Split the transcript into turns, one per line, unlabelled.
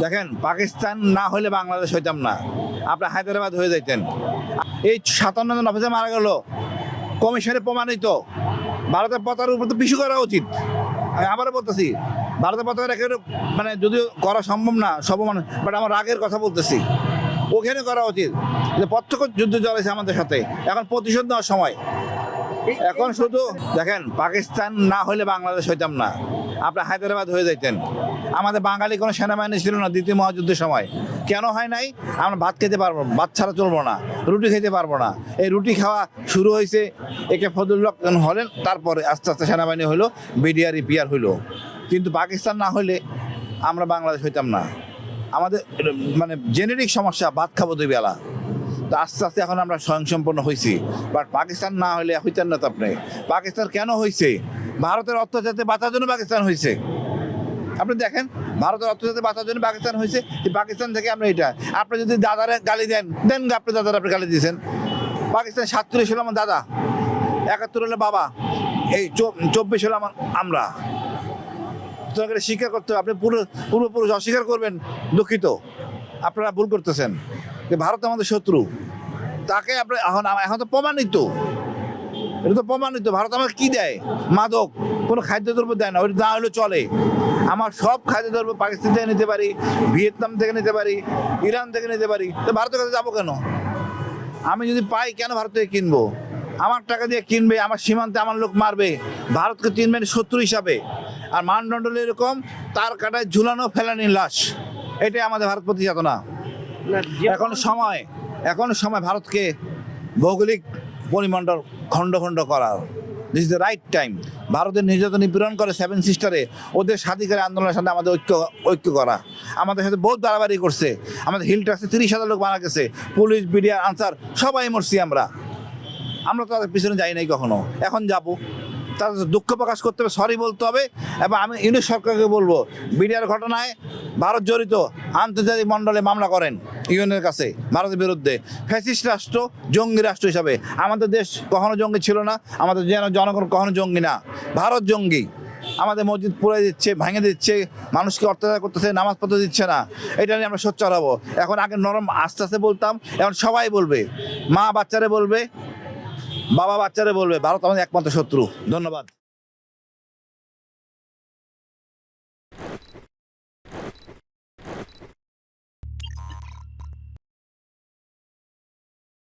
দেখেন, পাকিস্তান না হলে বাংলাদেশ হইতাম না, আপনার হায়দ্রাবাদ হয়ে যাইতেন। এই 57 জন অফিসার মারা গেল, কমিশনে প্রমাণিত। ভারতের পতাকার উপর তো পিছু করা উচিত। আমি আবারও বলতেছি, ভারতের পতাকা রেখে মানে যদিও করা সম্ভব না সব মানুষ, বাট আমার রাগের কথা বলতেছি, ওখানে করা উচিত। যে প্রত্যক্ষ যুদ্ধ চলেছে আমাদের সাথে, এখন প্রতিশোধ নেওয়ার সময়। এখন শুধু দেখেন, পাকিস্তান না হলে বাংলাদেশ হইতাম না, আপনার হায়দ্রাবাদ হয়ে যাইতেন। আমাদের বাঙালি কোনো সেনাবাহিনী ছিল না দ্বিতীয় মহাযুদ্ধের সময়। কেন হয় নাই? আমরা ভাত খেতে পারবো, ভাত ছাড়া চলবো না, রুটি খেতে পারবো না। এই রুটি খাওয়া শুরু হয়েছে একে ফজলুল্লাহ হলেন, তারপরে আস্তে আস্তে সেনাবাহিনী হইলো, বিডিআর ইপিআর হইলো। কিন্তু পাকিস্তান না হলে আমরা বাংলাদেশ হইতাম না। আমাদের মানে জেনেটিক সমস্যা, ভাত খাবো দুই বেলা। তো আস্তে আস্তে এখন আমরা স্বয়ংসম্পন্ন হয়েছি। বাট পাকিস্তান না হলে হইতেন না তো আপনি। পাকিস্তান কেন হয়েছে? ভারতের অত্যাচারে বাঁচার জন্য পাকিস্তান হয়েছে। আপনি দেখেন, ভারতের অত্যাচারে বাঁচার জন্য পাকিস্তান হয়েছে। পাকিস্তান থেকে আমরা এটা, আপনি যদি দাদারে গালি দেন আপনি দাদার আপনি গালি দিয়েছেন। পাকিস্তান 47 হলো আমার দাদা, 71 হলো বাবা, এই 24 হলো আমরা। সুতরাং স্বীকার করতে হবে। আপনি পূর্বপুরুষ অস্বীকার করবেন, দুঃখিত, আপনারা ভুল করতেছেন। যে ভারত আমাদের শত্রু, তাকে আপনি এখন তো প্রমাণিত, এটা তো প্রমাণিত। ভারত আমাকে কি দেয়? মাদক, কোনো খাদ্যদ্রব্য দেয় না, ওইটা না হলেও চলে। আমার সব খাদ্যদ্রব্য পাকিস্তান থেকে নিতে পারি, ভিয়েতনাম থেকে নিতে পারি, ইরান থেকে নিতে পারি। তো ভারতের কাছে যাবো কেন? আমি যদি পাই, কেন ভারত থেকে কিনবো? আমার টাকা দিয়ে কিনবে, আমার সীমান্তে আমার লোক মারবে, ভারতকে চিনবেন শত্রু হিসাবে। আর মানদণ্ড এরকম, তার কাটায় ঝুলানো ফেলানির লাশ। এটাই আমাদের ভারত প্রতি চেতনা। এখন সময় ভারতকে ভৌগোলিক পরিমণ্ডল খণ্ড খণ্ড করার। This is the right time. ভারতের নির্যাতন নিপীড়ন করে 7 সিস্টারে, ওদের স্বাধিকারী আন্দোলনের সাথে আমাদের ঐক্য করা। আমাদের সাথে বহুত বাড়াবাড়ি করছে। আমাদের হিল ট্যাক্সে 30,000 লোক মারা গেছে, পুলিশ, বিডিআর, আনসার সবাই মরছি আমরা তো তাদের পিছনে যাই নাই কখনো। এখন যাব, তাদের দুঃখ প্রকাশ করতে হবে, সরি বলতে হবে। এবং আমি ইউনিট সরকারকে বলবো, বিডিআর ঘটনায় ভারত জড়িত, আন্তর্জাতিক মণ্ডলে মামলা করেন ইউএনের কাছে ভারতের বিরুদ্ধে। ফ্যাসিস্ট রাষ্ট্র, জঙ্গি রাষ্ট্র হিসাবে আমাদের দেশ কখনো জঙ্গি ছিল না, আমাদের জনগণ কখনো জঙ্গি না। ভারত জঙ্গি। আমাদের মসজিদ পুড়ে দিচ্ছে, ভেঙে দিচ্ছে, মানুষকে অত্যাচার করতেছে, নামাজ পড়তে দিচ্ছে না। এটা নিয়ে আমরা সোচ্চার হবো। এখন আগে নরম আস্তে আস্তে বলতাম, এখন সবাই বলবে, মা বাচ্চারে বলবে, বাবা বাচ্চারে বলবে, ভারত আমাদের একমাত্র শত্রু। ধন্যবাদ।